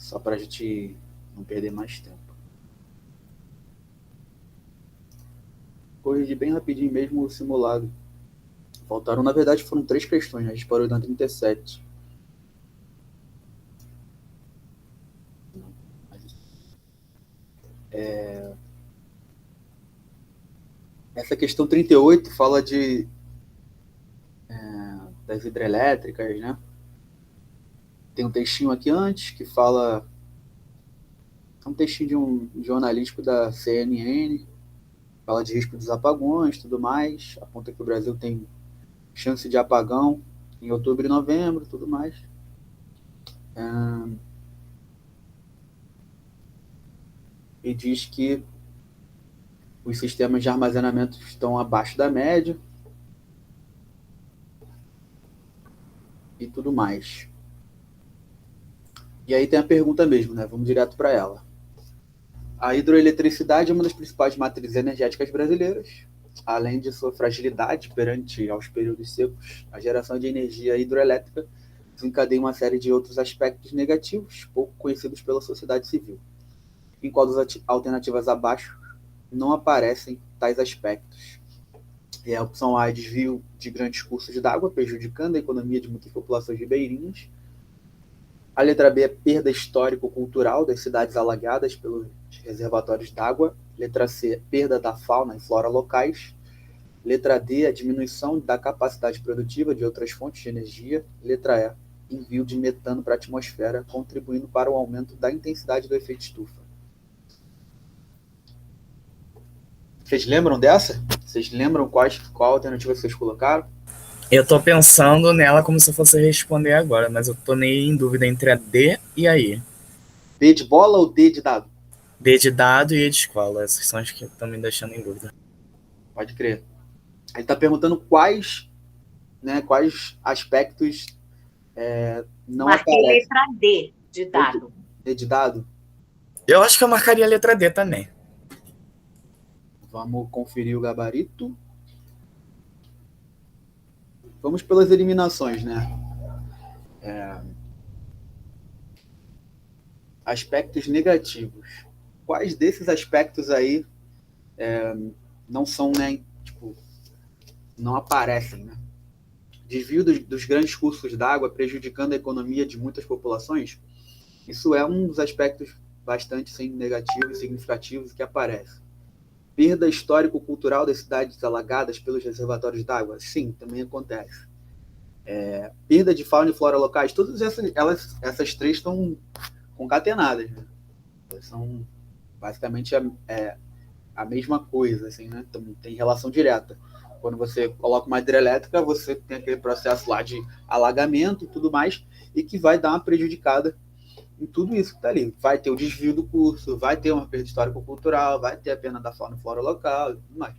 só para a gente não perder mais tempo. Corrigi bem rapidinho mesmo o simulado. Faltaram, na verdade, foram 3 questões, né? A gente parou na 37. Essa questão 38 fala das hidrelétricas, né? Tem um textinho aqui antes que fala. É um textinho de um jornalístico da CNN, fala de risco dos apagões, tudo mais, aponta que o Brasil tem chance de apagão em outubro e novembro, tudo mais. E diz que os sistemas de armazenamento estão abaixo da média e tudo mais. E aí tem a pergunta mesmo, né? Vamos direto para ela. A hidroeletricidade é uma das principais matrizes energéticas brasileiras. Além de sua fragilidade perante aos períodos secos, a geração de energia hidroelétrica desencadeia uma série de outros aspectos negativos, pouco conhecidos pela sociedade civil. Em qual das alternativas abaixo não aparecem tais aspectos? E a opção A é desvio de grandes cursos d'água, prejudicando a economia de muitas populações ribeirinhas. A letra B é perda histórico-cultural das cidades alagadas pelos reservatórios d'água. Letra C, perda da fauna e flora locais. Letra D, a diminuição da capacidade produtiva de outras fontes de energia. Letra E, envio de metano para a atmosfera, contribuindo para o aumento da intensidade do efeito estufa. Vocês lembram dessa? Vocês lembram qual alternativa vocês colocaram? Eu tô pensando nela como se eu fosse responder agora, mas eu tô meio em dúvida entre a D e a I. D de bola ou D de dado? D de dado e E de escola. Essas são as que estão me deixando em dúvida. Pode crer. Ele está perguntando quais aspectos não Marquei aparecem. letra D de dado. D de dado? Eu acho que eu marcaria a letra D também. Vamos conferir o gabarito. Vamos pelas eliminações, né? Aspectos negativos. Quais desses aspectos aí não são, né? Tipo, não aparecem, né? Desvio dos grandes cursos d'água prejudicando a economia de muitas populações. Isso é um dos aspectos bastante negativos e significativos que aparece. Perda histórico-cultural das cidades alagadas pelos reservatórios d'água? Sim, também acontece. Perda de fauna e flora locais? Todas essas 3 estão concatenadas, né? Elas são basicamente a mesma coisa, assim, né? Então, tem relação direta. Quando você coloca uma hidrelétrica, você tem aquele processo lá de alagamento e tudo mais, e que vai dar uma prejudicada em tudo isso que está ali. Vai ter o desvio do curso, vai ter uma perda histórico-cultural, vai ter a perda da fauna e flora local e tudo mais.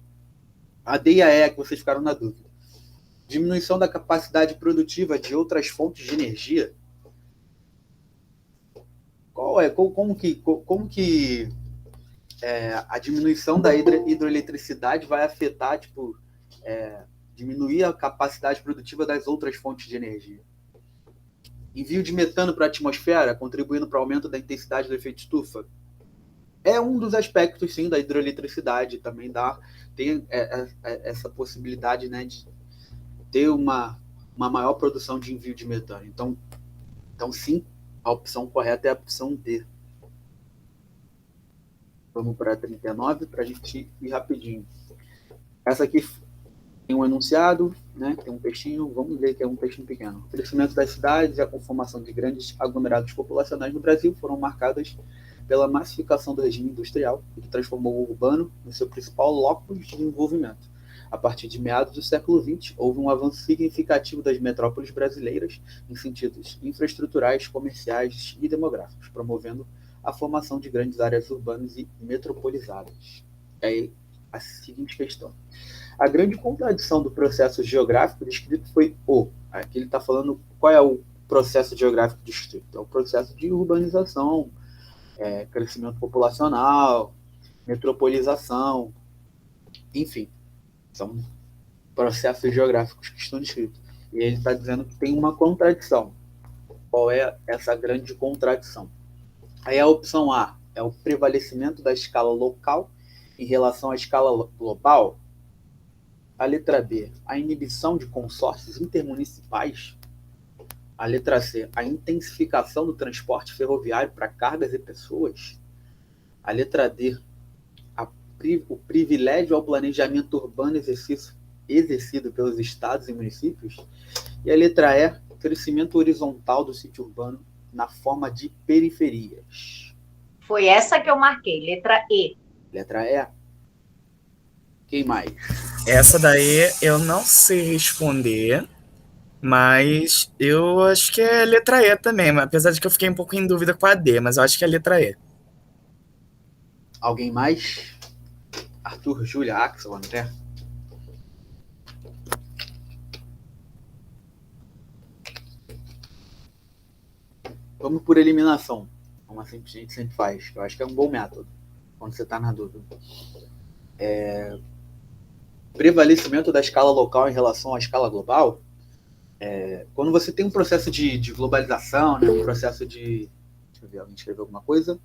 A D e a E é que vocês ficaram na dúvida. Diminuição da capacidade produtiva de outras fontes de energia. Como que a diminuição da hidroeletricidade vai afetar, diminuir a capacidade produtiva das outras fontes de energia? Envio de metano para a atmosfera, contribuindo para o aumento da intensidade do efeito estufa? É um dos aspectos, sim, da hidroeletricidade. Também tem essa possibilidade, né, de ter uma maior produção de envio de metano. Então, sim, a opção correta é a opção D. Vamos para a 39 para a gente ir rapidinho. Essa aqui tem um enunciado, né? Tem um textinho, vamos ver que é um textinho pequeno. O crescimento das cidades e a conformação de grandes aglomerados populacionais no Brasil foram marcadas pela massificação do regime industrial, que transformou o urbano no seu principal locus de desenvolvimento. A partir de meados do século XX, houve um avanço significativo das metrópoles brasileiras em sentidos infraestruturais, comerciais e demográficos, promovendo a formação de grandes áreas urbanas e metropolizadas. É a seguinte questão. A grande contradição do processo geográfico descrito foi aqui ele está falando qual é o processo geográfico descrito. É o processo de urbanização, crescimento populacional, metropolização, enfim, são processos geográficos que estão descritos. E ele está dizendo que tem uma contradição. Qual é essa grande contradição? Aí a opção A é o prevalecimento da escala local em relação à escala global. A letra B, a inibição de consórcios intermunicipais. A letra C, a intensificação do transporte ferroviário para cargas e pessoas. A letra D, o privilégio ao planejamento urbano exercido pelos estados e municípios. E a letra E, o crescimento horizontal do sítio urbano na forma de periferias. Foi essa que eu marquei, letra E. Letra E. Quem mais? Essa daí eu não sei responder, mas eu acho que é letra E também, apesar de que eu fiquei um pouco em dúvida com a D, mas eu acho que é letra E. Alguém mais? Arthur, Júlia, Axel, André? Vamos por eliminação, como a gente sempre faz. Eu acho que é um bom método, quando você está na dúvida. Prevalecimento da escala local em relação à escala global. Quando você tem um processo de globalização, né, um processo de... Deixa eu ver, alguém escreveu alguma coisa?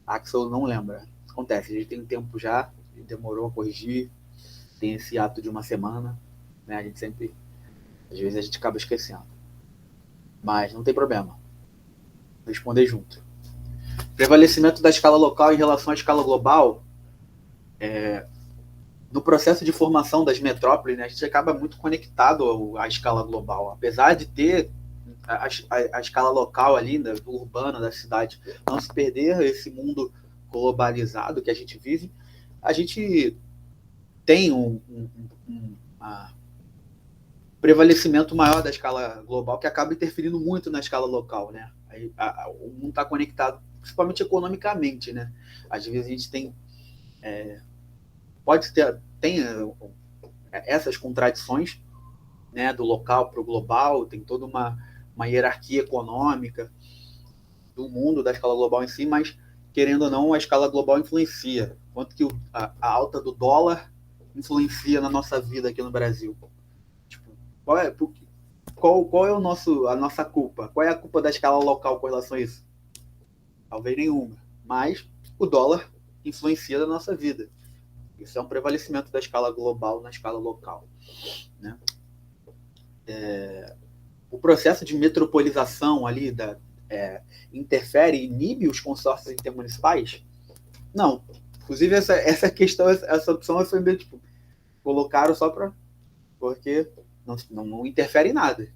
Axel não lembra. Acontece, a gente tem um tempo já, demorou a corrigir, tem esse ato de uma semana, né? A gente sempre... Às vezes a gente acaba esquecendo. Mas não tem problema. Vou responder junto. Prevalecimento da escala local em relação à escala global. No processo de formação das metrópoles, né, a gente acaba muito conectado à escala global. Apesar de ter a escala local ali, né, do urbano, da cidade, não se perder esse mundo globalizado que a gente vive, a gente tem um prevalecimento maior da escala global que acaba interferindo muito na escala local, né? O mundo está conectado, principalmente economicamente, né? Às vezes a gente tem tem essas contradições, né, do local para o global, tem toda uma hierarquia econômica do mundo, da escala global em si, mas, querendo ou não, a escala global influencia. Quanto que a alta do dólar influencia na nossa vida aqui no Brasil? Tipo, qual é a nossa culpa? Qual é a culpa da escala local com relação a isso? Talvez nenhuma. Mas o dólar influencia na nossa vida. Isso é um prevalecimento da escala global na escala local, né? O processo de metropolização ali interfere, inibe os consórcios intermunicipais? Não. Inclusive, essa questão, essa opção foi meio tipo, colocaram só porque não interfere em nada.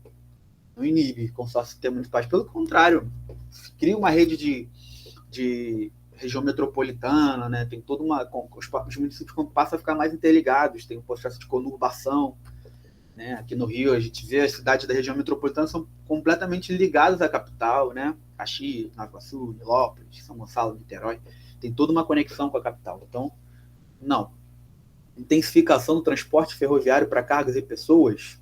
Não inibe consórcios intermunicipais. Pelo contrário, cria uma rede de região metropolitana, né? Tem toda os municípios passam a ficar mais interligados, tem um processo de conurbação, né? Aqui no Rio a gente vê as cidades da região metropolitana são completamente ligadas à capital, né? Caxias, Nova Iguaçu, Nilópolis, São Gonçalo, Niterói, tem toda uma conexão com a capital. Então, não. Intensificação do transporte ferroviário para cargas e pessoas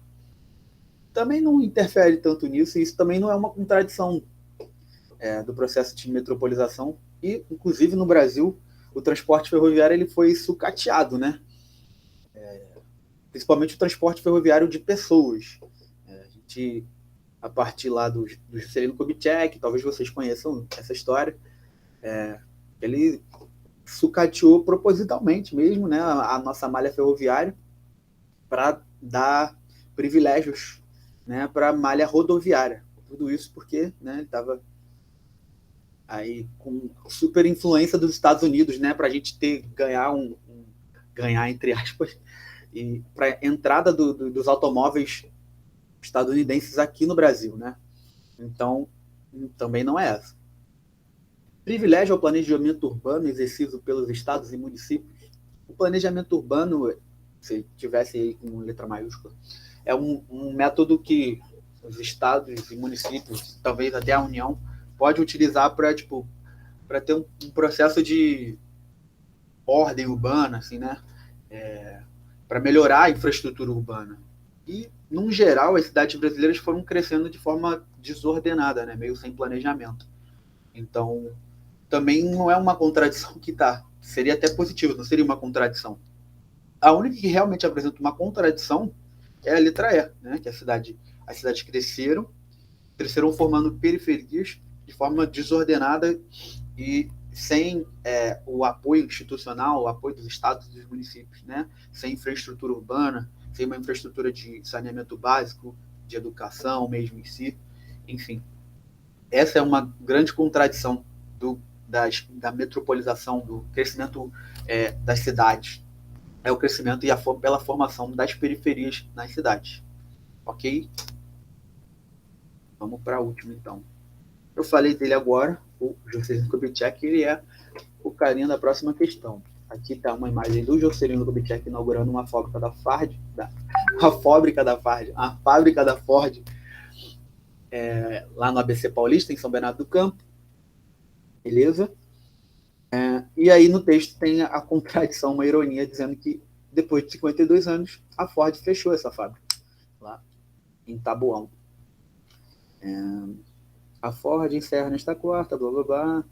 também não interfere tanto nisso, e isso também não é uma contradição do processo de metropolização. E, inclusive, no Brasil, o transporte ferroviário ele foi sucateado, né? Principalmente o transporte ferroviário de pessoas. A gente, a partir lá do Juscelino Kubitschek, talvez vocês conheçam essa história, ele sucateou propositalmente mesmo, né, a nossa malha ferroviária para dar privilégios, né, para a malha rodoviária. Tudo isso porque, né, ele estava aí com super influência dos Estados Unidos, né, para a gente ganhar entre aspas, e para entrada dos automóveis estadunidenses aqui no Brasil, né? Então, também não é essa. Privilégio ao planejamento urbano exercido pelos estados e municípios. O planejamento urbano, se tivesse aí com letra maiúscula, é um método que os estados e municípios, talvez até a União, pode utilizar para ter um processo de ordem urbana, assim, né? Para melhorar a infraestrutura urbana. E, num geral, as cidades brasileiras foram crescendo de forma desordenada, né? Meio sem planejamento. Então, também não é uma contradição seria até positivo, não seria uma contradição. A única que realmente apresenta uma contradição é a letra E, né? Que as cidades cresceram formando periferias de forma desordenada e sem o apoio institucional, o apoio dos estados e dos municípios, né? Sem infraestrutura urbana, sem uma infraestrutura de saneamento básico, de educação mesmo em si, enfim. Essa é uma grande contradição da metropolização, do crescimento das cidades. É o crescimento pela formação das periferias nas cidades. Ok? Vamos para a última, então. Eu falei dele agora, o Juscelino Kubitschek, ele é o carinha da próxima questão. Aqui está uma imagem do Juscelino Kubitschek inaugurando uma fábrica da Ford, lá no ABC Paulista, em São Bernardo do Campo. Beleza? E aí no texto tem a contradição, uma ironia, dizendo que depois de 52 anos, a Ford fechou essa fábrica, lá em Taboão. A Ford encerra nesta quarta, blá blá blá.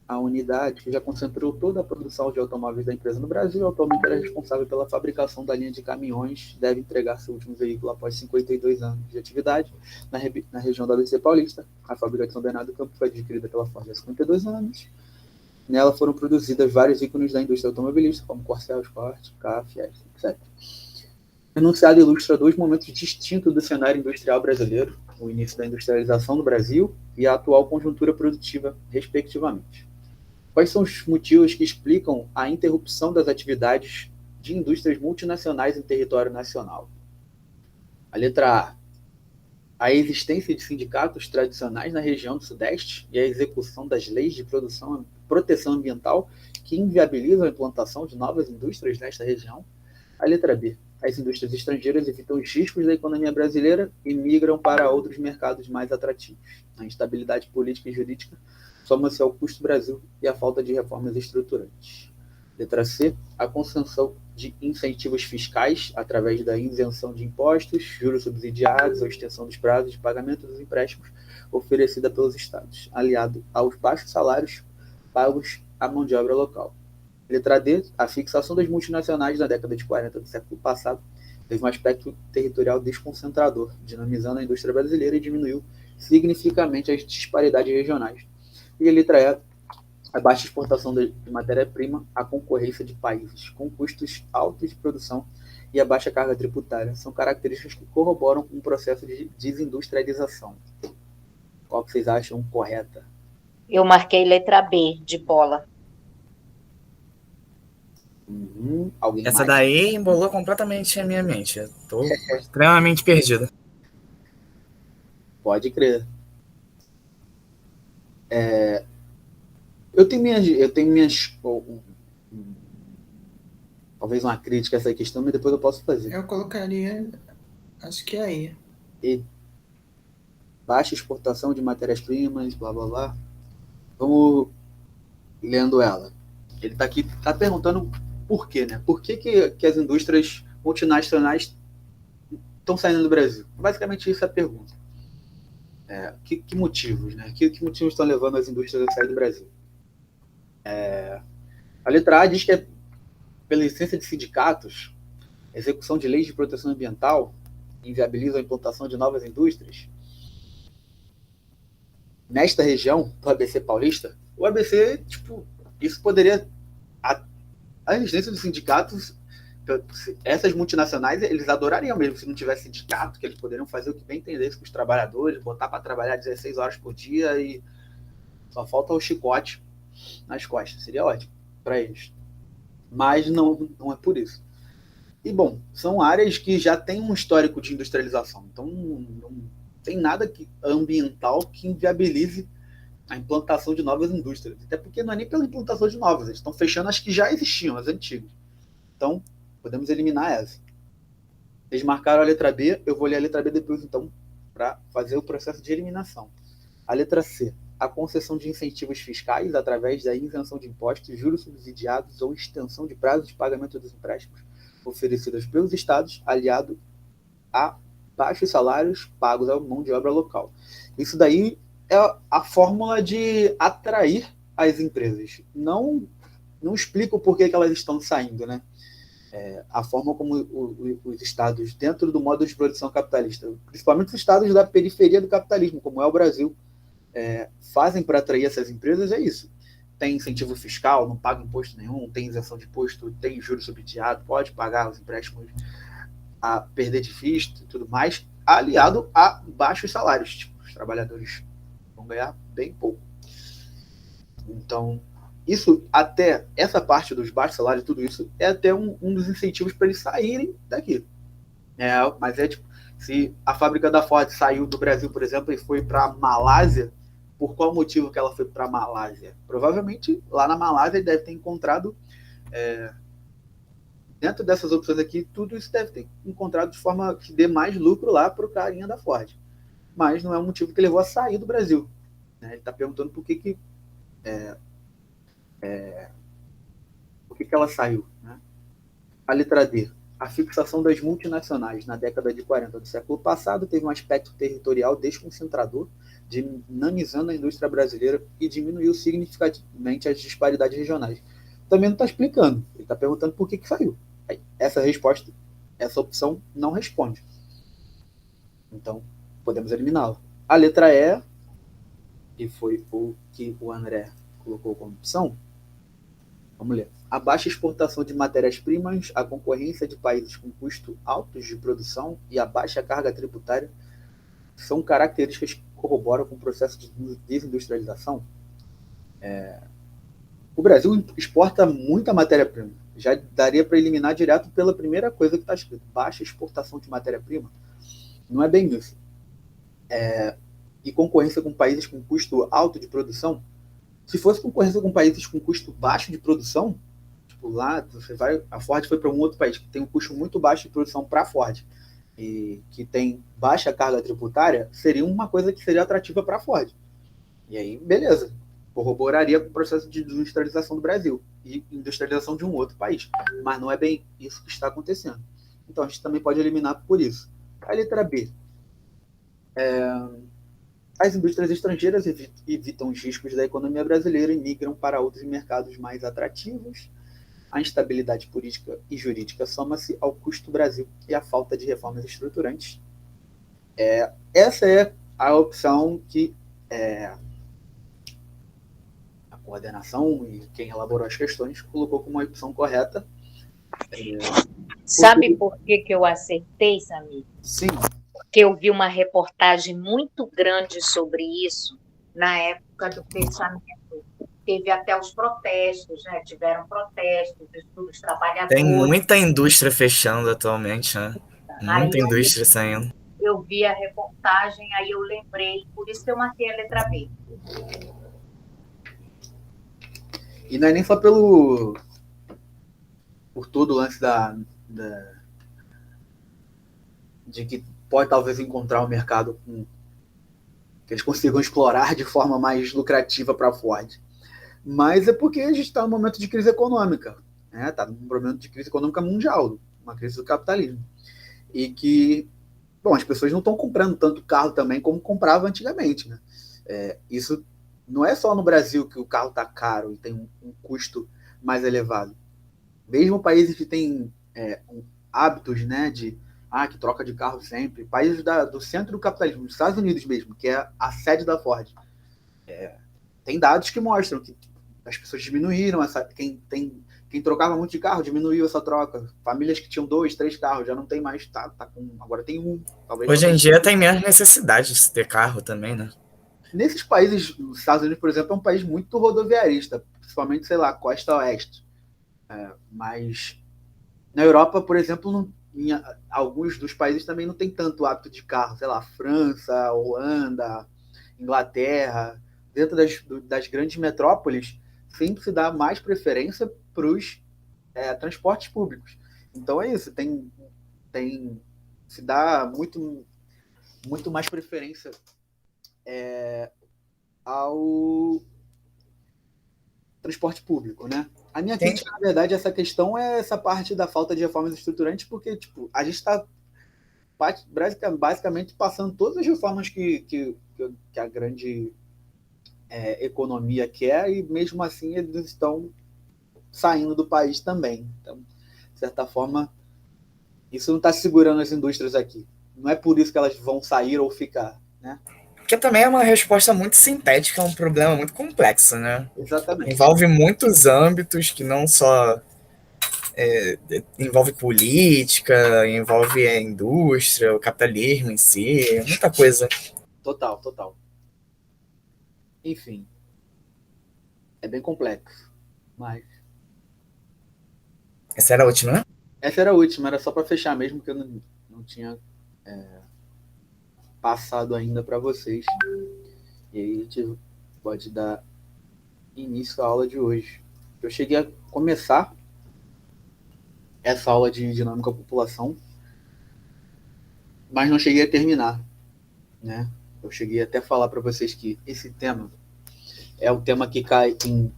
A unidade que já concentrou toda a produção de automóveis da empresa no Brasil, atualmente era responsável pela fabricação da linha de caminhões, deve entregar seu último veículo após 52 anos de atividade na região da ABC Paulista. A fábrica de São Bernardo do Campo foi adquirida pela Ford há 52 anos. Nela foram produzidas vários ícones da indústria automobilística, como Corcel, Sport, Ka, Fiesta, etc. O enunciado ilustra dois momentos distintos do cenário industrial brasileiro, o início da industrialização no Brasil e a atual conjuntura produtiva, respectivamente. Quais são os motivos que explicam a interrupção das atividades de indústrias multinacionais em território nacional? A letra A existência de sindicatos tradicionais na região do Sudeste e a execução das leis de proteção ambiental que inviabilizam a implantação de novas indústrias nesta região. A letra B, as indústrias estrangeiras evitam os riscos da economia brasileira e migram para outros mercados mais atrativos. A instabilidade política e jurídica soma-se ao custo do Brasil e a falta de reformas estruturantes. Letra C, a concessão de incentivos fiscais através da isenção de impostos, juros subsidiados ou extensão dos prazos de pagamento dos empréstimos oferecida pelos estados, aliado aos baixos salários pagos à mão de obra local. Letra D, a fixação das multinacionais na década de 40 do século passado teve um aspecto territorial desconcentrador, dinamizando a indústria brasileira e diminuiu significativamente as disparidades regionais. E a letra E, a baixa exportação de matéria-prima, a concorrência de países com custos altos de produção e a baixa carga tributária são características que corroboram um processo de desindustrialização. Qual que vocês acham correta? Eu marquei letra B, de bola. Alguém Essa mais? daí embolou completamente a minha mente. Eu tô extremamente perdido. Pode crer. Eu tenho minhas talvez uma crítica a essa questão, mas depois eu posso fazer. Eu colocaria, acho que é aí. E baixa exportação de matérias-primas, blá blá blá. Vamos lendo ela. Ele está aqui, tá perguntando por quê, né? Por que as indústrias multinacionais estão saindo do Brasil? Basicamente isso é a pergunta. Que motivos, né? Que motivos estão levando as indústrias a sair do Brasil? A letra A diz que é pela existência de sindicatos, execução de leis de proteção ambiental, que inviabilizam a implantação de novas indústrias. Nesta região do ABC Paulista, o ABC, isso poderia... A existência dos sindicatos, essas multinacionais, eles adorariam mesmo se não tivesse sindicato, que eles poderiam fazer o que bem entendesse com os trabalhadores, botar para trabalhar 16 horas por dia e só falta o chicote nas costas. Seria ótimo para eles. Mas não é por isso. E, bom, são áreas que já têm um histórico de industrialização. Então, não tem nada ambiental que inviabilize a implantação de novas indústrias. Até porque não é nem pela implantação de novas, eles estão fechando as que já existiam, as antigas. Então, podemos eliminar essa. Eles marcaram a letra B, eu vou ler a letra B depois, então, para fazer o processo de eliminação. A letra C, a concessão de incentivos fiscais através da isenção de impostos, juros subsidiados ou extensão de prazo de pagamento dos empréstimos oferecidos pelos estados, aliado a baixos salários pagos à mão de obra local. Isso daí é a fórmula de atrair as empresas. Não explica o porquê que elas estão saindo, né? A forma como os estados, dentro do modo de produção capitalista, principalmente os estados da periferia do capitalismo, como é o Brasil, fazem para atrair essas empresas é isso. Tem incentivo fiscal, não paga imposto nenhum, tem isenção de imposto, tem juros subsidiados, pode pagar os empréstimos a perder de vista e tudo mais, aliado a baixos salários. Tipo, os trabalhadores vão ganhar bem pouco. Então, isso, até essa parte dos baixos salários, tudo isso, é até um dos incentivos para eles saírem daqui. Mas tipo, se a fábrica da Ford saiu do Brasil, por exemplo, e foi para a Malásia, por qual motivo que ela foi para a Malásia? Provavelmente lá na Malásia ele deve ter encontrado, dentro dessas opções aqui, tudo isso deve ter encontrado de forma que dê mais lucro lá para o carinha da Ford. Mas não é um motivo que levou a sair do Brasil. Né? Ele está perguntando por que ela saiu. Né? A letra D. A fixação das multinacionais na década de 40 do século passado teve um aspecto territorial desconcentrador, dinamizando a indústria brasileira e diminuiu significativamente as disparidades regionais. Também não está explicando. Ele está perguntando por que saiu. Essa resposta, essa opção não responde. Então, podemos eliminá-la. A letra E, que foi o que o André colocou como opção, vamos ler. A baixa exportação de matérias-primas, a concorrência de países com custos altos de produção e a baixa carga tributária são características que corroboram com o processo de desindustrialização. O Brasil exporta muita matéria-prima. Já daria para eliminar direto pela primeira coisa que está escrito. Baixa exportação de matéria-prima. Não é bem isso. E concorrência com países com custo alto de produção. Se fosse concorrência com países com custo baixo de produção, tipo lá, a Ford foi para um outro país que tem um custo muito baixo de produção para a Ford e que tem baixa carga tributária, seria uma coisa que seria atrativa para a Ford. E aí, beleza. Corroboraria com o processo de industrialização do Brasil e industrialização de um outro país. Mas não é bem isso que está acontecendo. Então, a gente também pode eliminar por isso. A letra B. As indústrias estrangeiras evitam os riscos da economia brasileira e migram para outros mercados mais atrativos. A instabilidade política e jurídica soma-se ao custo do Brasil e à falta de reformas estruturantes. Essa é a opção que a coordenação e quem elaborou as questões colocou como a opção correta. Sabe por que eu acertei, Samir? Sim. Porque eu vi uma reportagem muito grande sobre isso na época do fechamento. Teve até os protestos, né? Tiveram protestos dos trabalhadores. Tem muita indústria fechando atualmente, né? Muita indústria saindo. Eu vi a reportagem, aí eu lembrei, por isso que eu marquei a letra B. E não é nem só por todo o lance de que pode talvez encontrar um mercado que eles consigam explorar de forma mais lucrativa para a Ford. Mas é porque a gente está num momento de crise econômica. Está num momento de crise econômica mundial, uma crise do capitalismo. E que, as pessoas não estão comprando tanto carro também como compravam antigamente. Né? Isso não é só no Brasil que o carro está caro e tem um custo mais elevado. Mesmo países que têm hábitos, né, que troca de carro sempre, países do centro do capitalismo, nos Estados Unidos mesmo, que é a sede da Ford, tem dados que mostram que as pessoas diminuíram, quem trocava muito de carro diminuiu essa troca. Famílias que tinham 2, 3 carros já não tem mais, agora tem um. Talvez hoje em dia tem menos necessidade de ter carro também, né? Nesses países, os Estados Unidos, por exemplo, é um país muito rodoviarista, principalmente, costa oeste. Mas na Europa, por exemplo, em alguns dos países também não tem tanto hábito de carro, França, Holanda, Inglaterra. Dentro das grandes metrópoles, sempre se dá mais preferência para os transportes públicos. Então é isso, se dá muito, muito mais preferência ao transporte público, né? A minha crítica, na verdade, essa questão é essa parte da falta de reformas estruturantes, porque a gente está basicamente passando todas as reformas que a grande economia quer, e mesmo assim eles estão saindo do país também. Então, de certa forma, isso não está segurando as indústrias aqui. Não é por isso que elas vão sair ou ficar, né? Porque também é uma resposta muito sintética a um problema muito complexo, né? Exatamente. Envolve muitos âmbitos que não só envolve política, envolve a indústria, o capitalismo em si, muita coisa. Total, total. Enfim, é bem complexo. Mas Essa era a última, né? essa era a última, era só para fechar mesmo, que eu não tinha passado ainda para vocês. E aí a gente pode dar início à aula de hoje. Eu cheguei a começar essa aula de dinâmica da população, mas não cheguei a terminar, né? Eu cheguei até a falar para vocês que esse tema é o tema que cai em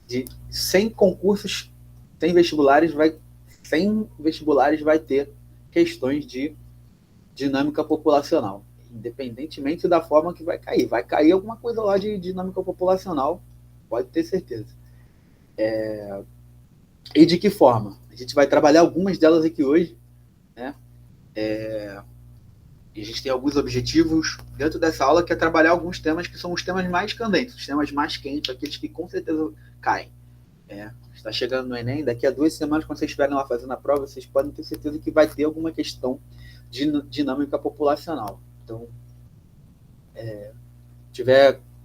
de 100 concursos, 100 vestibulares vai ter questões de dinâmica populacional, independentemente da forma que vai cair. Vai cair alguma coisa lá de dinâmica populacional, pode ter certeza. E de que forma? A gente vai trabalhar algumas delas aqui hoje, né? E a gente tem alguns objetivos dentro dessa aula, que é trabalhar alguns temas que são os temas mais candentes, os temas mais quentes, aqueles que com certeza caem. Está chegando no Enem, daqui a 2 semanas, quando vocês estiverem lá fazendo a prova, vocês podem ter certeza que vai ter alguma questão de dinâmica populacional. Então,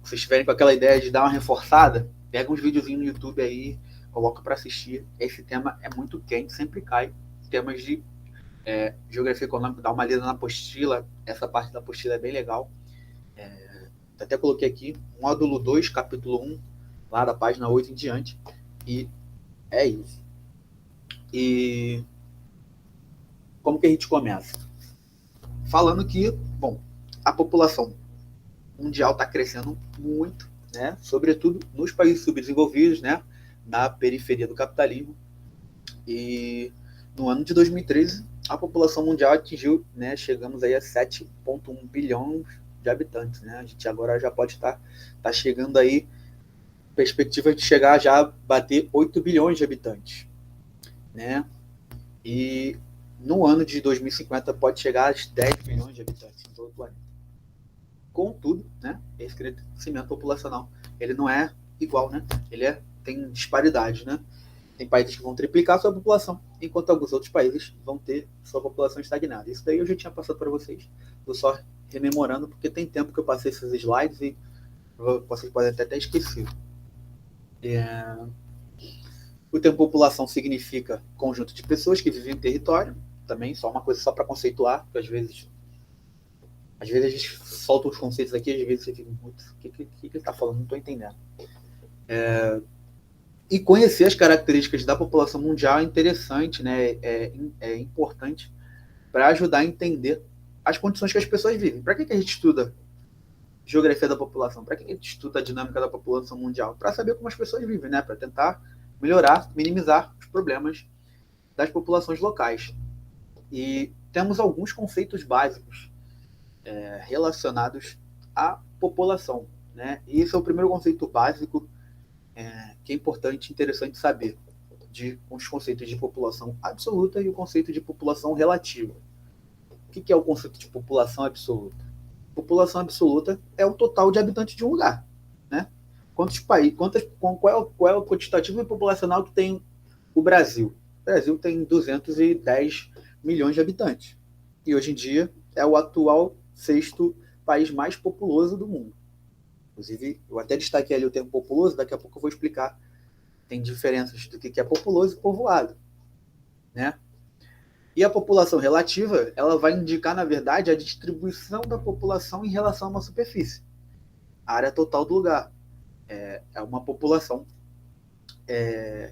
vocês estiverem com aquela ideia de dar uma reforçada, pega uns videozinhos no YouTube aí, coloca para assistir. Esse tema é muito quente, sempre cai. Temas de geografia econômica, dá uma lida na apostila, essa parte da apostila é bem legal. Até coloquei aqui, módulo 2, capítulo 1, lá da página 8 em diante, e é isso. E como que a gente começa? Falando que, bom, a população mundial está crescendo muito, né? Sobretudo nos países subdesenvolvidos, né? Na periferia do capitalismo. E no ano de 2013, a população mundial atingiu, né? Chegamos aí a 7,1 bilhões de habitantes, né? A gente agora já pode estar chegando aí, perspectiva de chegar já a bater 8 bilhões de habitantes, né? E no ano de 2050 pode chegar a 10 bilhões de habitantes em todo o planeta. Contudo, né, esse crescimento populacional, ele não é igual, né? Ele tem disparidade, né? Tem países que vão triplicar sua população, enquanto alguns outros países vão ter sua população estagnada. Isso daí eu já tinha passado para vocês, estou só rememorando, porque tem tempo que eu passei esses slides e vocês podem até ter esquecido. O termo população significa conjunto de pessoas que vivem em território, também, só uma coisa só para conceituar, porque às vezes a gente solta os conceitos aqui, às vezes você fica, putz, o que ele está falando? Não estou entendendo. E conhecer as características da população mundial é interessante, né? É importante para ajudar a entender as condições que as pessoas vivem. Para que a gente estuda geografia da população? Para que a gente estuda a dinâmica da população mundial? Para saber como as pessoas vivem, né? Para tentar melhorar, minimizar os problemas das populações locais. E temos alguns conceitos básicos relacionados à população, né? E esse é o primeiro conceito básico que é importante e interessante saber, os conceitos de população absoluta e o conceito de população relativa. O que é o conceito de população absoluta? População absoluta é o total de habitantes de um lugar, né? Qual é o quantitativo populacional que tem o Brasil? O Brasil tem 210 milhões de habitantes. E hoje em dia é o atual 6º país mais populoso do mundo. Inclusive, eu até destaquei ali o termo populoso, daqui a pouco eu vou explicar. Tem diferenças do que é populoso e povoado, né? E a população relativa, ela vai indicar, na verdade, a distribuição da população em relação a uma superfície. A área total do lugar. É uma população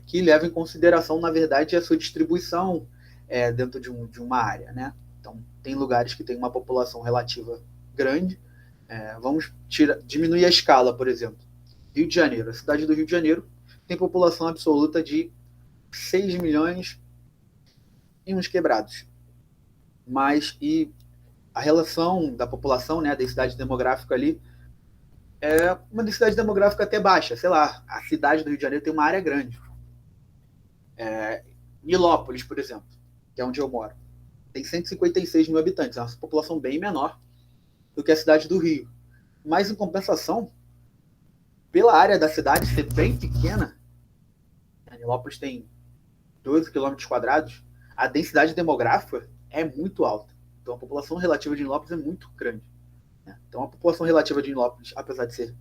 que leva em consideração, na verdade, a sua distribuição dentro de uma área, né? Então, tem lugares que tem uma população relativa grande. Vamos diminuir a escala, por exemplo. Rio de Janeiro. A cidade do Rio de Janeiro tem população absoluta de 6 milhões e uns quebrados. E a relação da população, né, da densidade demográfica ali, é uma densidade demográfica até baixa. Sei lá, a cidade do Rio de Janeiro tem uma área grande. Nilópolis, por exemplo, que é onde eu moro, tem 156 mil habitantes. É uma população bem menor do que a cidade do Rio. Mas, em compensação, pela área da cidade ser bem pequena, a Nilópolis tem 12 km², a densidade demográfica é muito alta. Então, a população relativa de Nilópolis é muito grande. Então, a população relativa de Nilópolis, apesar de ser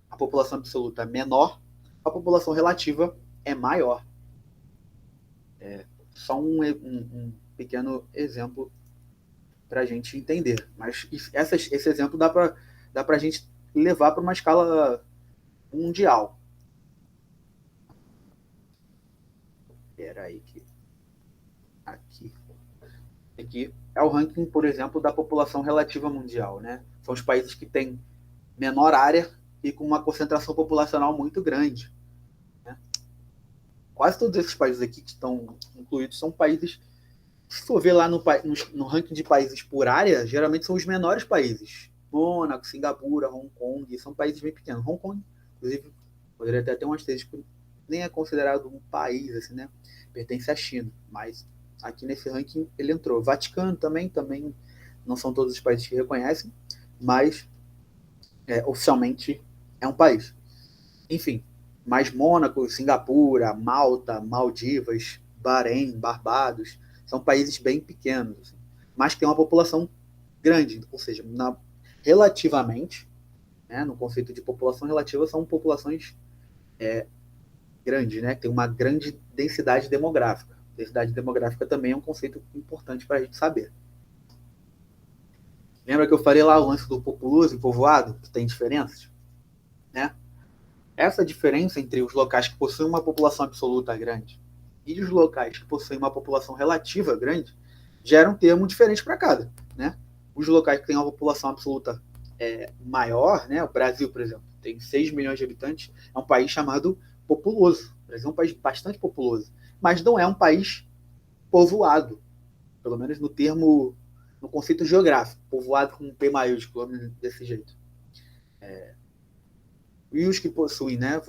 a população absoluta menor, a população relativa é maior. Só um pequeno exemplo para a gente entender. Mas esse exemplo dá para a gente levar para uma escala mundial. Espera aí que aqui é o ranking, por exemplo, da população relativa mundial, né? São os países que têm menor área e com uma concentração populacional muito grande, né? Quase todos esses países aqui que estão incluídos são países, se for ver lá no ranking de países por área, geralmente são os menores países. Mônaco, Singapura, Hong Kong, são países bem pequenos. Hong Kong, inclusive, poderia até ter um asterisco, nem é considerado um país, assim, né? Pertence à China, mas aqui nesse ranking ele entrou. Vaticano também não são todos os países que reconhecem, mas oficialmente é um país. Enfim, mas Mônaco, Singapura, Malta, Maldivas, Bahrein, Barbados, são países bem pequenos, assim, mas que têm uma população grande, ou seja, relativamente, né, no conceito de população relativa, são populações grandes, né, que tem uma grande densidade demográfica. Densidade demográfica também é um conceito importante para a gente saber. Lembra que eu falei lá o lance do populoso e povoado, que tem diferenças? Né? Essa diferença entre os locais que possuem uma população absoluta grande e os locais que possuem uma população relativa grande gera um termo diferente para cada. Né? Os locais que têm uma população absoluta maior, né? O Brasil, por exemplo, tem 6 milhões de habitantes, é um país chamado populoso. O Brasil é um país bastante populoso, mas não é um país povoado, pelo menos no conceito geográfico, povoado com um P maiúsculo, desse jeito. E os que possuem, né,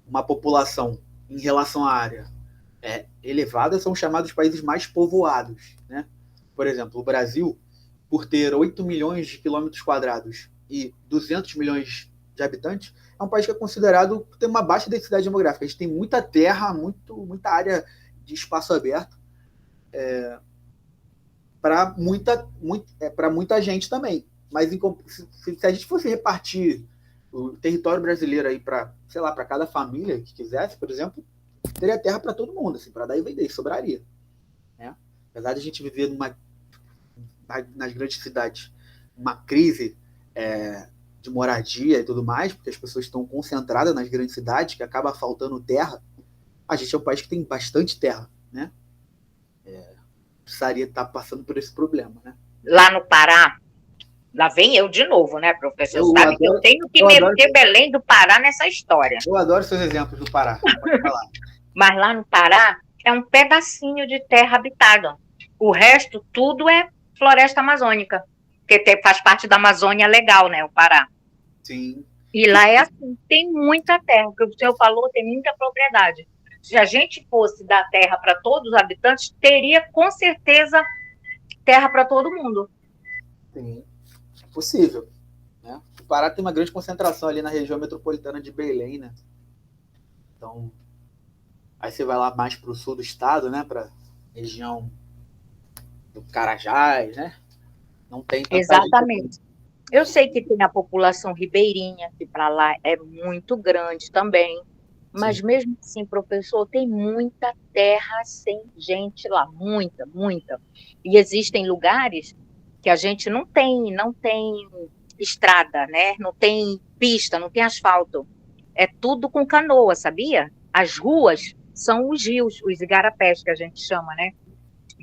uma população em relação à área elevada são chamados países mais povoados. Né? Por exemplo, o Brasil, por ter 8 milhões de quilômetros quadrados e 200 milhões de habitantes, é um país que é considerado ter uma baixa densidade demográfica. A gente tem muita terra, muita área de espaço aberto para muita gente também. Mas se a gente fosse repartir o território brasileiro aí para, sei lá, para cada família que quisesse, por exemplo, teria terra para todo mundo, assim, para dar e vender, sobraria. Né? Apesar de a gente viver nas grandes cidades uma crise de moradia e tudo mais, porque as pessoas estão concentradas nas grandes cidades, que acaba faltando terra, a gente é um país que tem bastante terra, né? Precisaria estar passando por esse problema, né? Lá no Pará, lá vem eu de novo, né, professor? Sabe que eu tenho que meter Belém do Pará nessa história. Eu adoro seus exemplos do Pará. Pode falar. Mas lá no Pará é um pedacinho de terra habitada. O resto tudo é floresta amazônica, porque faz parte da Amazônia Legal, né, o Pará. Sim. E lá é assim, tem muita terra, porque o senhor falou, tem muita propriedade. Se a gente fosse dar terra para todos os habitantes, teria com certeza terra para todo mundo. Sim, é possível. Né? O Pará tem uma grande concentração ali na região metropolitana de Belém, né? Então, aí você vai lá mais para o sul do estado, né? Para região do Carajás, né? Não tem tanta Exatamente. Eu sei que tem a população ribeirinha, que para lá é muito grande também. Mas Sim. mesmo assim, professor, tem muita terra sem gente lá, muita, muita. E existem lugares que a gente não tem estrada, né? Não tem pista, não tem asfalto. É tudo com canoa, sabia? As ruas são os rios, os igarapés que a gente chama, né?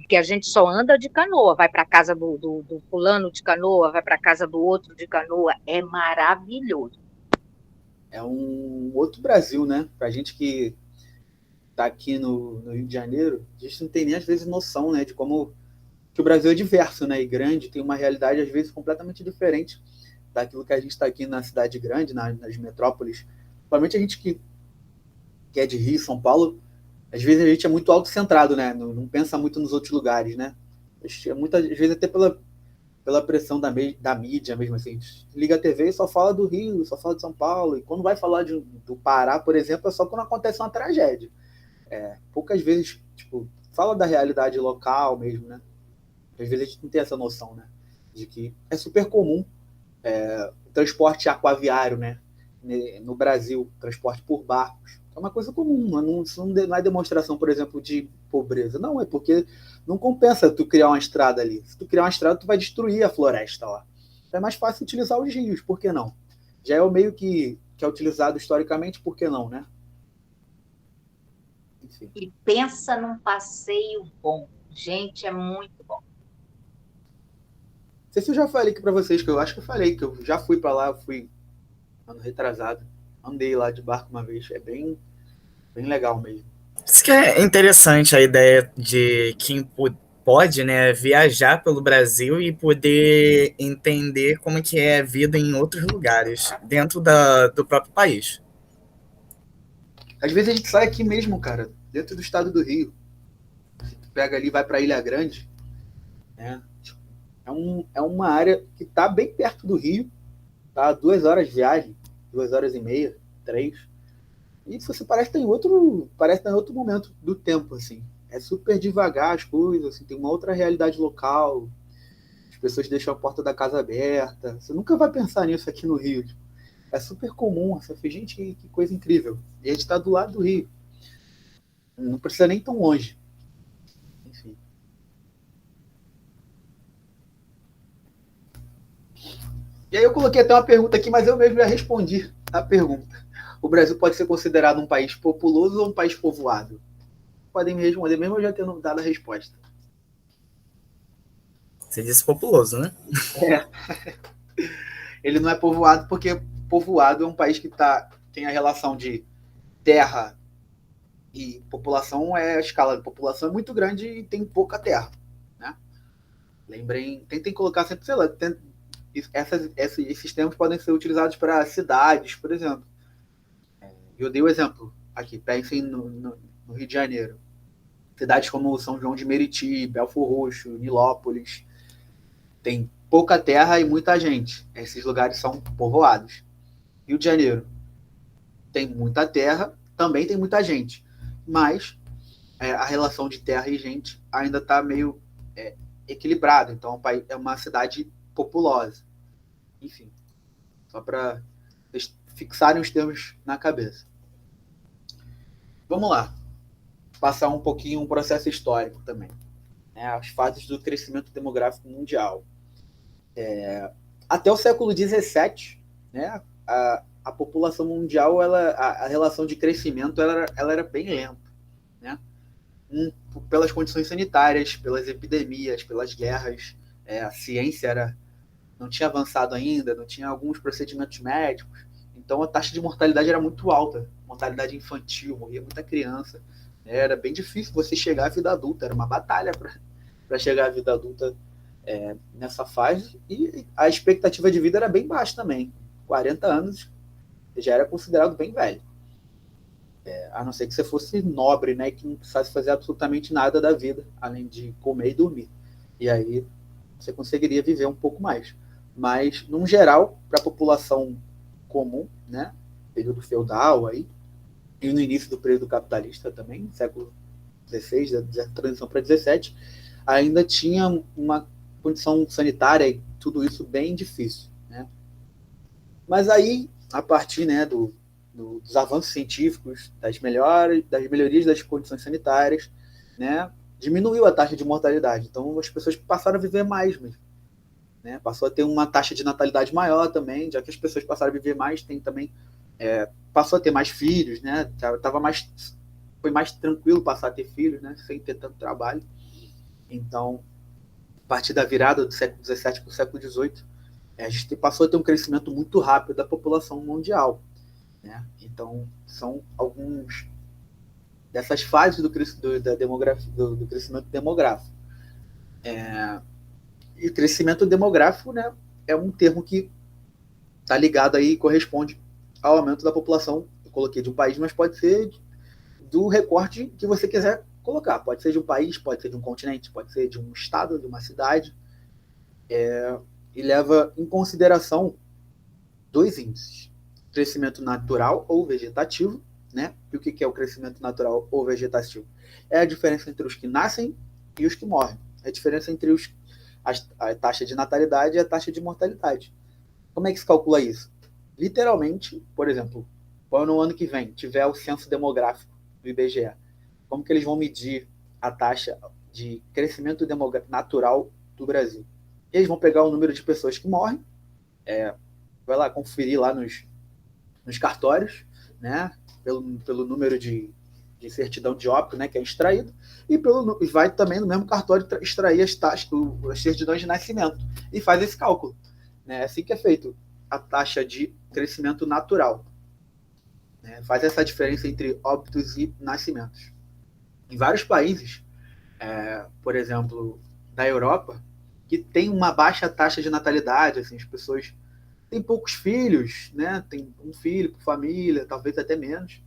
Que a gente só anda de canoa, vai para a casa do fulano de canoa, vai para a casa do outro de canoa. É maravilhoso. É um outro Brasil, né? Pra gente que tá aqui no Rio de Janeiro, a gente não tem nem às vezes noção, né, de como que o Brasil é diverso, né, e grande, tem uma realidade às vezes completamente diferente daquilo que a gente está aqui na cidade grande, nas metrópoles. Principalmente a gente que é de Rio, São Paulo, às vezes a gente é muito autocentrado, né, não pensa muito nos outros lugares, né. Muitas vezes até pela pela pressão da mídia mesmo, assim. Liga a TV e só fala do Rio, só fala de São Paulo. E quando vai falar do Pará, por exemplo, é só quando acontece uma tragédia. Poucas vezes, tipo, fala da realidade local mesmo, né? Às vezes a gente não tem essa noção, né? De que é super comum o transporte aquaviário, né? No Brasil, transporte por barcos. É uma coisa comum, isso não é demonstração, por exemplo, de pobreza. Não, é porque não compensa tu criar uma estrada ali. Se tu criar uma estrada, tu vai destruir a floresta lá. Então é mais fácil utilizar os rios, por que não? Já é o meio que é utilizado historicamente, por que não, né? Enfim. E pensa num passeio bom. Gente, é muito bom. Não sei se eu já falei aqui pra vocês, que eu acho que eu falei, que eu já fui pra lá, fui ano retrasado. Andei lá de barco uma vez. É bem legal mesmo. Isso que é interessante a ideia de quem pode, né, viajar pelo Brasil e poder entender como que é a vida em outros lugares, dentro do próprio país. Às vezes a gente sai aqui mesmo, cara, dentro do estado do Rio. Tu pega ali, vai pra Ilha Grande, né? É uma área que tá bem perto do Rio, tá? 2 horas de viagem, 2 horas e meia, 3. E você parece que tá em outro momento do tempo, assim. É super devagar as coisas, assim, tem uma outra realidade local. As pessoas deixam a porta da casa aberta. Você nunca vai pensar nisso aqui no Rio. Tipo, é super comum. Você fala, gente, que coisa incrível. E a gente está do lado do Rio. Não precisa nem tão longe. Enfim. E aí eu coloquei até uma pergunta aqui, mas eu mesmo já respondi a pergunta. O Brasil pode ser considerado um país populoso ou um país povoado? Podem me responder, mesmo eu já tendo dado a resposta. Você disse populoso, né? Ele não é povoado porque povoado é um país que tem a relação de terra e população, a escala de população é muito grande e tem pouca terra, né? Lembrem, tentem colocar sempre, sei lá, esses termos podem ser utilizados para cidades, por exemplo. Eu dei o exemplo aqui, pensem no Rio de Janeiro. Cidades como São João de Meriti, Belfor Roxo, Nilópolis, tem pouca terra e muita gente. Esses lugares são povoados. Rio de Janeiro tem muita terra, também tem muita gente, mas a relação de terra e gente ainda está meio equilibrada. Então é uma cidade populosa. Enfim, só para vocês fixarem os termos na cabeça. Vamos lá, passar um pouquinho um processo histórico também, né? As fases do crescimento demográfico mundial. Até o século XVII, né, a população mundial, a relação de crescimento, ela era bem lenta, né? Pelas condições sanitárias, pelas epidemias, pelas guerras, a ciência não tinha avançado ainda, não tinha alguns procedimentos médicos, então a taxa de mortalidade era muito alta, mortalidade infantil, morria muita criança, era bem difícil você chegar à vida adulta, era uma batalha para chegar à vida adulta nessa fase, e a expectativa de vida era bem baixa também, 40 anos já era considerado bem velho, a não ser que você fosse nobre, né, que não precisasse fazer absolutamente nada da vida, além de comer e dormir, e aí você conseguiria viver um pouco mais, mas, num geral, para a população comum, né, período feudal aí, e no início do período capitalista também, século XVI, da transição para 17, ainda tinha uma condição sanitária e tudo isso bem difícil, né? Mas aí, a partir, né, dos avanços científicos, das melhorias das condições sanitárias, né, diminuiu a taxa de mortalidade. Então, as pessoas passaram a viver mais mesmo, né? Passou a ter uma taxa de natalidade maior também, já que as pessoas passaram a viver mais, tem também passou a ter mais filhos, né? Foi mais tranquilo passar a ter filhos, né? Sem ter tanto trabalho. Então, a partir da virada do século XVII para o século XVIII, a gente passou a ter um crescimento muito rápido da população mundial, né? Então, são alguns dessas fases do crescimento demográfico. E crescimento demográfico, né, é um termo que está ligado aí, corresponde ao aumento da população, eu coloquei de um país, mas pode ser do recorte que você quiser colocar. Pode ser de um país, pode ser de um continente, pode ser de um estado, de uma cidade. e leva em consideração dois índices: crescimento natural ou vegetativo, né? E o que é o crescimento natural ou vegetativo? É a diferença entre os que nascem e os que morrem. É a diferença entre a taxa de natalidade e a taxa de mortalidade. Como é que se calcula isso? Literalmente, por exemplo, quando no ano que vem tiver o censo demográfico do IBGE, como que eles vão medir a taxa de crescimento natural do Brasil? Eles vão pegar o número de pessoas que morrem, vai lá conferir lá nos cartórios, né, pelo número de certidão de óbito, né, que é extraído, e vai também no mesmo cartório extrair as certidões de nascimento, e faz esse cálculo. Né, assim que é feito a taxa de crescimento natural. Né, faz essa diferença entre óbitos e nascimentos. Em vários países, por exemplo, da Europa, que tem uma baixa taxa de natalidade, assim, as pessoas têm poucos filhos, né? Tem um filho por família, talvez até menos,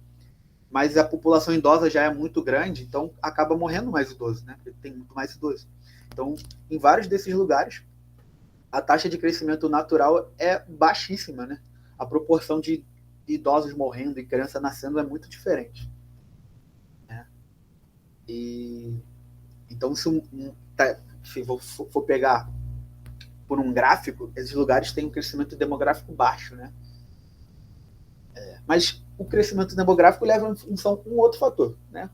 mas a população idosa já é muito grande, então acaba morrendo mais idoso, né? Porque tem muito mais idoso. Então, em vários desses lugares, a taxa de crescimento natural é baixíssima, né? A proporção de idosos morrendo e criança nascendo é muito diferente. Né? E então, se for pegar por um gráfico, esses lugares têm um crescimento demográfico baixo, né? Mas o crescimento demográfico leva em função um outro fator, né?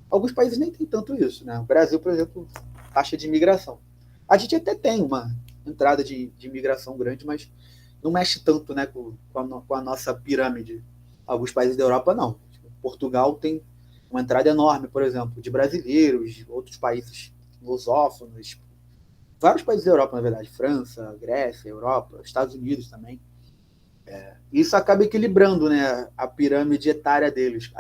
Alguns países nem tem tanto isso, né? O Brasil, por exemplo, taxa de imigração. A gente até tem uma entrada de imigração grande, mas não mexe tanto, né, com a nossa pirâmide. Alguns países da Europa, não. Portugal tem uma entrada enorme, por exemplo, de brasileiros, de outros países lusófonos, vários países da Europa, na verdade, França, Grécia, Europa, Estados Unidos também. Isso acaba equilibrando, né, a pirâmide etária deles.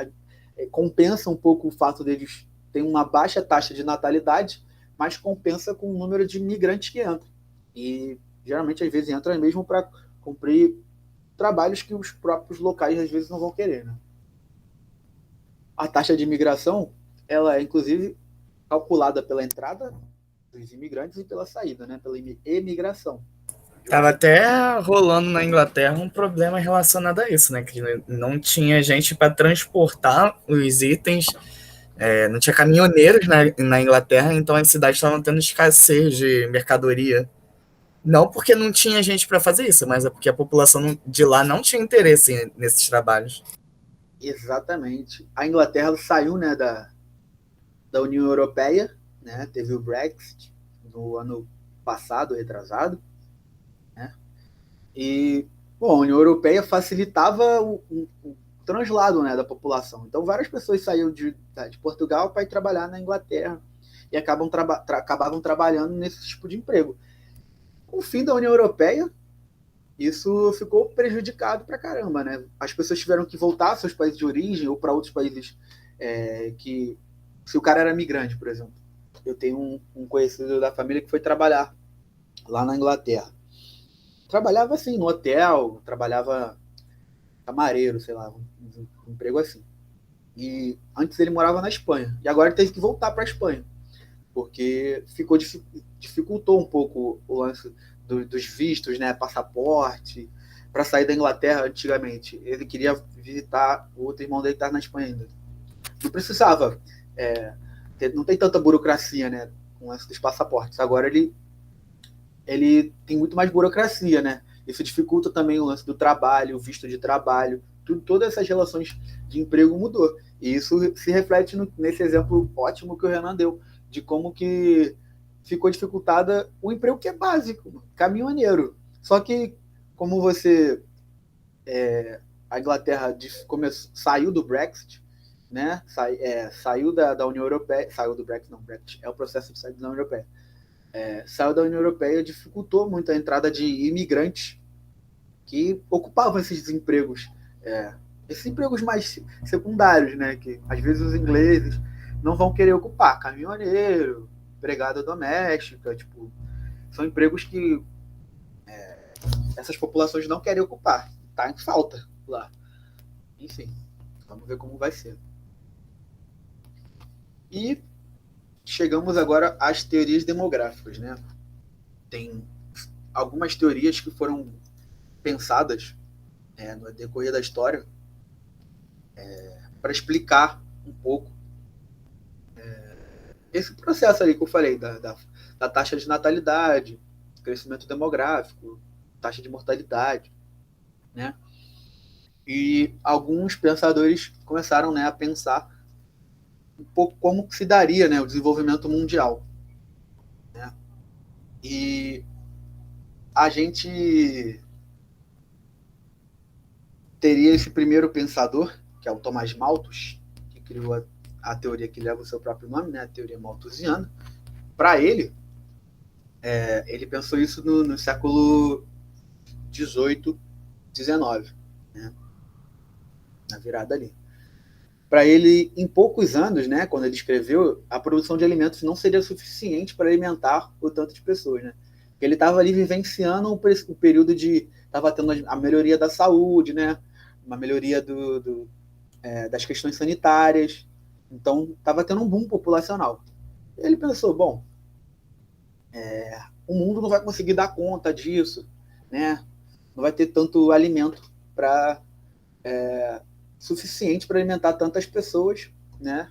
Compensa um pouco o fato deles terem uma baixa taxa de natalidade, mas compensa com o número de imigrantes que entram. E geralmente, às vezes, entram mesmo para cumprir trabalhos que os próprios locais, às vezes, não vão querer. Né? A taxa de imigração, ela é, inclusive, calculada pela entrada dos imigrantes e pela saída, né? Pela emigração. Tava até rolando na Inglaterra um problema relacionado a isso, né? Que não tinha gente para transportar os itens, não tinha caminhoneiros na Inglaterra, então as cidades estavam tendo escassez de mercadoria. Não porque não tinha gente para fazer isso, mas é porque a população de lá não tinha interesse nesses trabalhos. Exatamente. A Inglaterra saiu, né, da União Europeia, né? Teve o Brexit no ano passado, retrasado. Né? E, bom, a União Europeia facilitava o translado, né, da população. Então, várias pessoas saíram de Portugal para ir trabalhar na Inglaterra e acabavam trabalhando nesse tipo de emprego. Com o fim da União Europeia, isso ficou prejudicado pra caramba, né? As pessoas tiveram que voltar aos seus países de origem ou para outros países que... Se o cara era migrante, por exemplo. Eu tenho um conhecido da família que foi trabalhar lá na Inglaterra. Trabalhava assim, no hotel, trabalhava camareiro, sei lá, um emprego assim. E antes ele morava na Espanha. E agora ele teve que voltar para a Espanha. Porque dificultou um pouco o lance dos vistos, né? Passaporte. Para sair da Inglaterra antigamente. Ele queria visitar o outro irmão dele que estava na Espanha ainda. Não precisava. Não tem tanta burocracia, né? Com o lance dos passaportes. Agora ele tem muito mais burocracia, né? Isso dificulta também o lance do trabalho, o visto de trabalho, todas essas relações de emprego mudou. E isso se reflete nesse exemplo ótimo que o Renan deu, de como que ficou dificultada o emprego que é básico, caminhoneiro. Só que, como a Inglaterra saiu do Brexit, né? Saiu da União Europeia, saiu do Brexit, não, Brexit é o processo de sair da União Europeia. Saiu da União Europeia, dificultou muito a entrada de imigrantes que ocupavam esses empregos, esses empregos mais secundários, né? Que às vezes os ingleses não vão querer ocupar, caminhoneiro, empregada doméstica, tipo, são empregos que essas populações não querem ocupar, tá em falta lá. Enfim, vamos ver como vai ser. E chegamos agora às teorias demográficas, né? Tem algumas teorias que foram pensadas no decorrer da história para explicar um pouco esse processo ali que eu falei, da taxa de natalidade, crescimento demográfico, taxa de mortalidade, né? E alguns pensadores começaram, né, a pensar um pouco como que se daria, né, o desenvolvimento mundial, né? E a gente teria esse primeiro pensador, que é o Tomás Malthus, que criou a teoria que leva o seu próprio nome, né, a teoria malthusiana. Para ele, ele pensou isso no século XVIII, XIX, né, na virada ali. Para ele, em poucos anos, né, quando ele escreveu, a produção de alimentos não seria suficiente para alimentar o tanto de pessoas, né? Porque ele estava ali vivenciando o período de... Estava tendo a melhoria da saúde, né? Uma melhoria das questões sanitárias. Então, estava tendo um boom populacional. Ele pensou, bom, o mundo não vai conseguir dar conta disso, né? Não vai ter tanto alimento suficiente para alimentar tantas pessoas, né?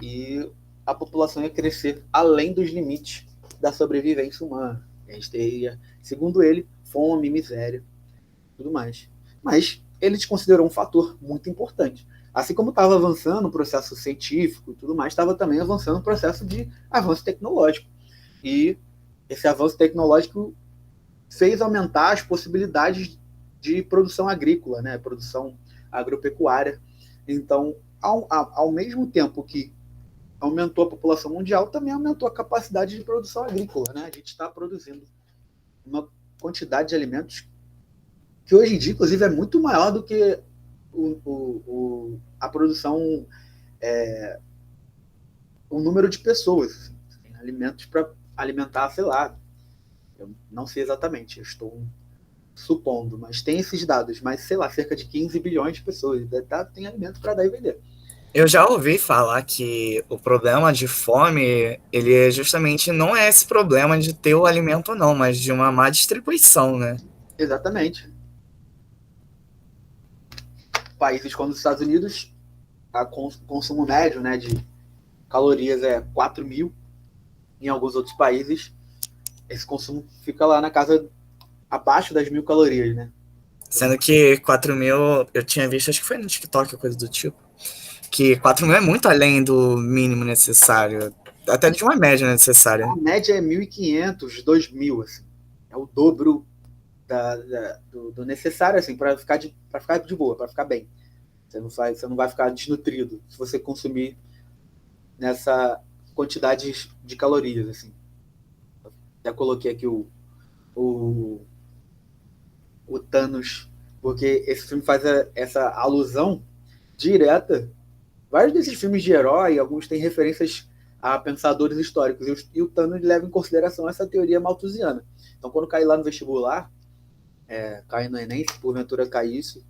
E a população ia crescer além dos limites da sobrevivência humana. A gente teria, segundo ele, fome, miséria, tudo mais. Mas ele desconsiderou um fator muito importante. Assim como estava avançando o processo científico e tudo mais, estava também avançando o processo de avanço tecnológico. E esse avanço tecnológico fez aumentar as possibilidades de produção agrícola, né? Produção agropecuária. Então, ao mesmo tempo que aumentou a população mundial, também aumentou a capacidade de produção agrícola, né? A gente está produzindo uma quantidade de alimentos que hoje em dia, inclusive, é muito maior do que a produção, o número de pessoas. Tem alimentos para alimentar, sei lá, eu não sei exatamente, eu estou supondo, mas tem esses dados, mas sei lá, cerca de 15 bilhões de pessoas, tem alimento para dar e vender. Eu já ouvi falar que o problema de fome, ele justamente não é esse problema de ter o alimento ou não, mas de uma má distribuição, né? Exatamente. Países como os Estados Unidos, o consumo médio, né, de calorias é 4.000. Em alguns outros países, esse consumo fica lá na casa abaixo das 1.000 calorias, né? Sendo que 4.000, eu tinha visto, acho que foi no TikTok, coisa do tipo, que 4.000 é muito além do mínimo necessário, até de uma média necessária. A média é 1.500, 2.000, assim. É o dobro do necessário, assim, para ficar de boa, para ficar bem. Você não vai ficar desnutrido se você consumir nessa quantidade de calorias, assim. Já coloquei aqui o Thanos, porque esse filme faz essa alusão direta. Vários desses filmes de herói, alguns têm referências a pensadores históricos, e o Thanos leva em consideração essa teoria malthusiana. Então, quando cair lá no vestibular, cair no Enem, se porventura cair isso,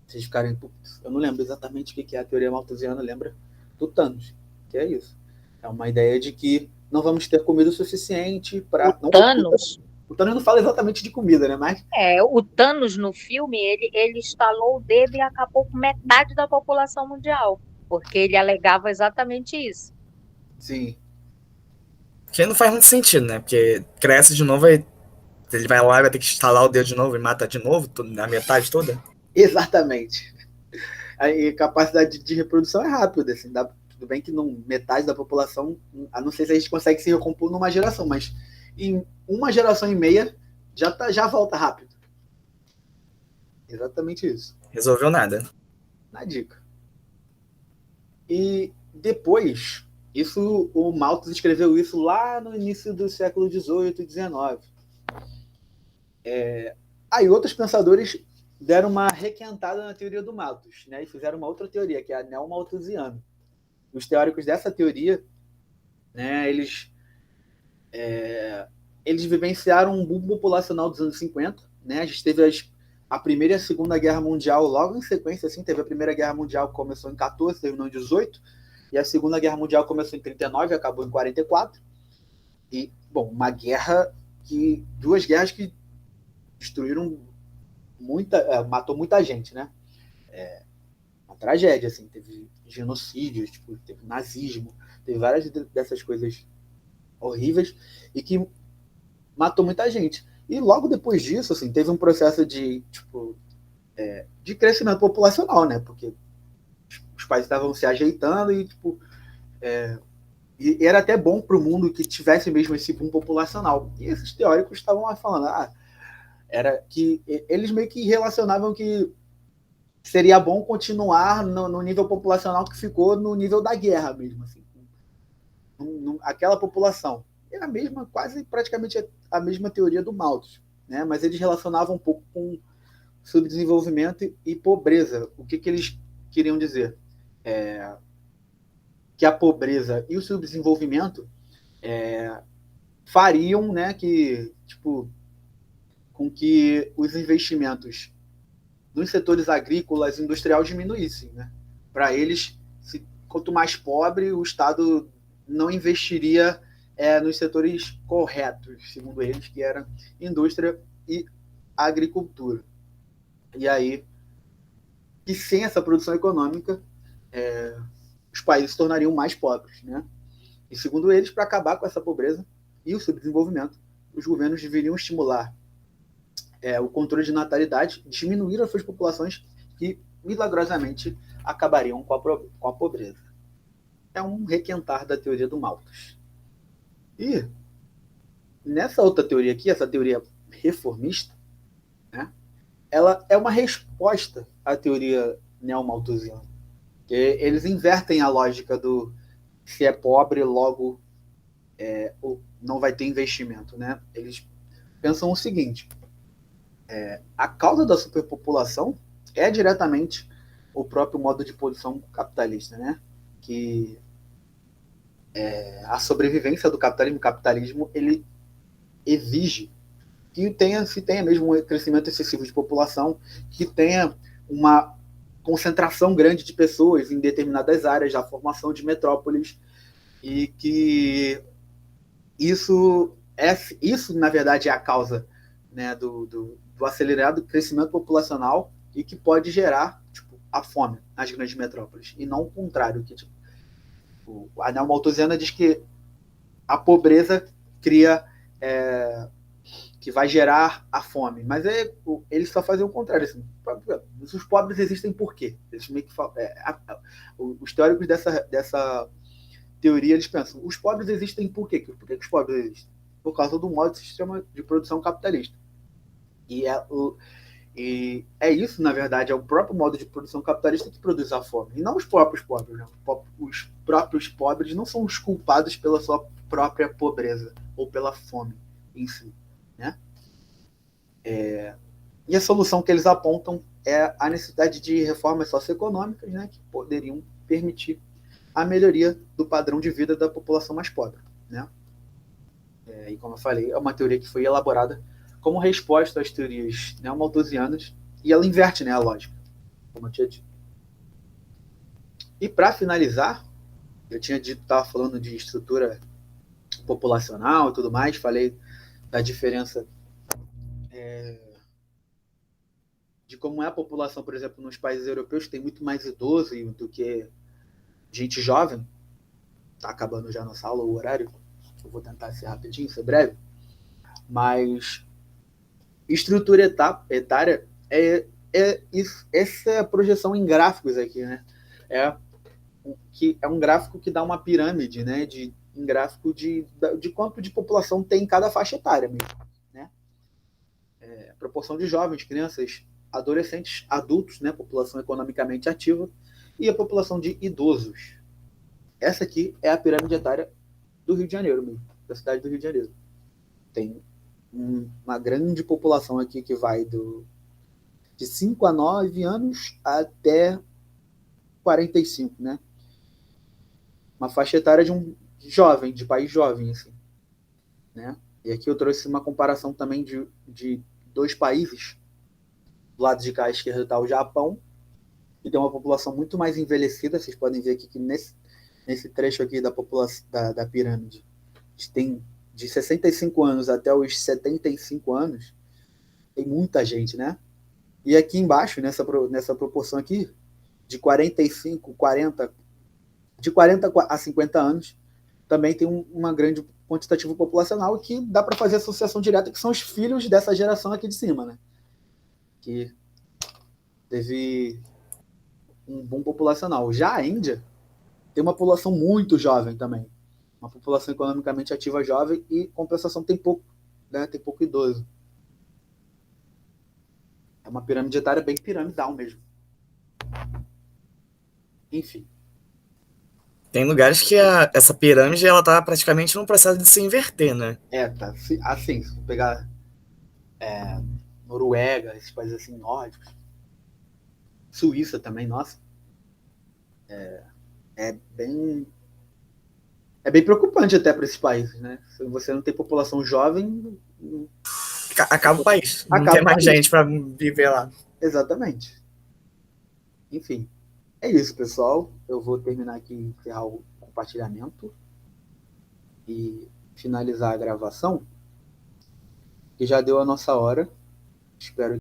vocês ficarem... Eu não lembro exatamente o que é a teoria malthusiana, lembra do Thanos, que é isso. É uma ideia de que não vamos ter comida o suficiente para... O Thanos não fala exatamente de comida, né? Mas... o Thanos no filme, ele estalou o dedo e acabou com metade da população mundial, porque ele alegava exatamente isso. Sim. Que não faz muito sentido, né? Porque cresce de novo, ele vai lá e vai ter que estalar o dedo de novo e mata de novo, a metade toda. Exatamente. A capacidade de reprodução é rápida, assim, tudo bem que metade da população, a não ser se a gente consegue se recompor numa geração, mas em uma geração e meia já volta rápido. Exatamente isso. Resolveu nada. Na dica. E depois, o Malthus escreveu isso lá no início do século XVIII e XIX. Aí outros pensadores deram uma requentada na teoria do Malthus, né, e fizeram uma outra teoria, que é a neomalthusiana. Os teóricos dessa teoria, né, eles vivenciaram um boom populacional dos anos 50. Né, a gente teve a Primeira e a Segunda Guerra Mundial logo em sequência. Assim, teve a Primeira Guerra Mundial que começou em 14, terminou em 18, e a Segunda Guerra Mundial começou em 39 e acabou em 44. E, bom, uma guerra duas guerras que destruíram matou muita gente, né? Uma tragédia, assim, teve genocídios, tipo, teve nazismo, teve várias dessas coisas horríveis e que matou muita gente. E logo depois disso, assim, teve um processo de crescimento populacional, né? Porque os países estavam se ajeitando e, tipo, e era até bom para o mundo que tivesse mesmo esse boom populacional. E esses teóricos estavam lá falando, era que eles meio que relacionavam que seria bom continuar no nível populacional que ficou no nível da guerra mesmo, assim, aquela população. É a mesma, quase praticamente a mesma teoria do Malthus, né? Mas eles relacionavam um pouco com subdesenvolvimento e pobreza. O que eles queriam dizer? Que a pobreza e o subdesenvolvimento fariam, né, que, tipo, com que os investimentos nos setores agrícolas e industriais diminuíssem, né? Para eles, quanto mais pobre, o Estado não investiria nos setores corretos, segundo eles, que eram indústria e agricultura. E aí, que sem essa produção econômica, os países se tornariam mais pobres, né? E segundo eles, para acabar com essa pobreza e o subdesenvolvimento, os governos deveriam estimular o controle de natalidade, diminuir as suas populações que milagrosamente acabariam com a pobreza. É um requentar da teoria do Malthus. E nessa outra teoria aqui, essa teoria reformista, né, ela é uma resposta à teoria neomalthusiana. Eles invertem a lógica do se é pobre, logo não vai ter investimento, né? Eles pensam o seguinte: a causa da superpopulação é diretamente o próprio modo de produção capitalista, né? Que a sobrevivência do capitalismo, o capitalismo ele exige que se tenha mesmo um crescimento excessivo de população, que tenha uma concentração grande de pessoas em determinadas áreas, a formação de metrópoles, e que isso na verdade, é a causa, né, do acelerado crescimento populacional e que pode gerar, tipo, a fome nas grandes metrópoles, e não o contrário, que, tipo, a neomalthusiana diz que a pobreza cria que vai gerar a fome, mas eles só fazem o contrário, assim. Os pobres existem por quê? Eles meio que falam, os teóricos dessa teoria, eles pensam, os pobres existem por quê? Por que os pobres existem? Por causa do modo de sistema de produção capitalista. E é isso, na verdade, é o próprio modo de produção capitalista que produz a fome, e não os próprios pobres. Né? Os próprios pobres não são os culpados pela sua própria pobreza ou pela fome em si. Né? E a solução que eles apontam é a necessidade de reformas socioeconômicas, né, que poderiam permitir a melhoria do padrão de vida da população mais pobre. Né? E como eu falei, é uma teoria que foi elaborada como resposta às teorias neomalthusianas, e ela inverte, né, a lógica, como eu tinha dito. E para finalizar, eu tinha dito, estava falando de estrutura populacional e tudo mais, falei da diferença de como é a população, por exemplo, nos países europeus, tem muito mais idoso do que gente jovem. Está acabando já nossa aula, o horário. Eu vou tentar ser rapidinho, ser breve. Mas estrutura etária essa projeção em gráficos aqui, né? É um gráfico que dá uma pirâmide, né? Em gráfico de quanto de população tem em cada faixa etária mesmo, né? A proporção de jovens, crianças, adolescentes, adultos, né? População economicamente ativa, e a população de idosos. Essa aqui é a pirâmide etária do Rio de Janeiro mesmo, da cidade do Rio de Janeiro. Tem uma grande população aqui que vai de 5 a 9 anos até 45, né? Uma faixa etária de um jovem, de país jovem, assim, né? E aqui eu trouxe uma comparação também de dois países. Do lado de cá à esquerda está o Japão, que tem uma população muito mais envelhecida. Vocês podem ver aqui que nesse trecho aqui da população da pirâmide tem de 65 anos até os 75 anos, tem muita gente, né? E aqui embaixo, nessa proporção aqui, de 45, 40, de 40 a 50 anos, também tem uma grande quantitativo populacional que dá para fazer associação direta, que são os filhos dessa geração aqui de cima, né? Que teve um boom populacional. Já a Índia tem uma população muito jovem também, uma população economicamente ativa jovem e compensação tem pouco, né? Tem pouco idoso. É uma pirâmide etária bem piramidal mesmo. Enfim. Tem lugares que essa pirâmide ela tá praticamente num processo de se inverter, né? Tá. Assim, se pegar Noruega, esses países assim nórdicos, Suíça também, nossa, é bem preocupante até para esses países, né? Se você não tem população jovem, Acaba o país. Não acaba tem o mais país. gente para viver lá. Exatamente. Enfim, é isso, pessoal. Eu vou terminar aqui, encerrar o compartilhamento e finalizar a gravação, que já deu a nossa hora. Espero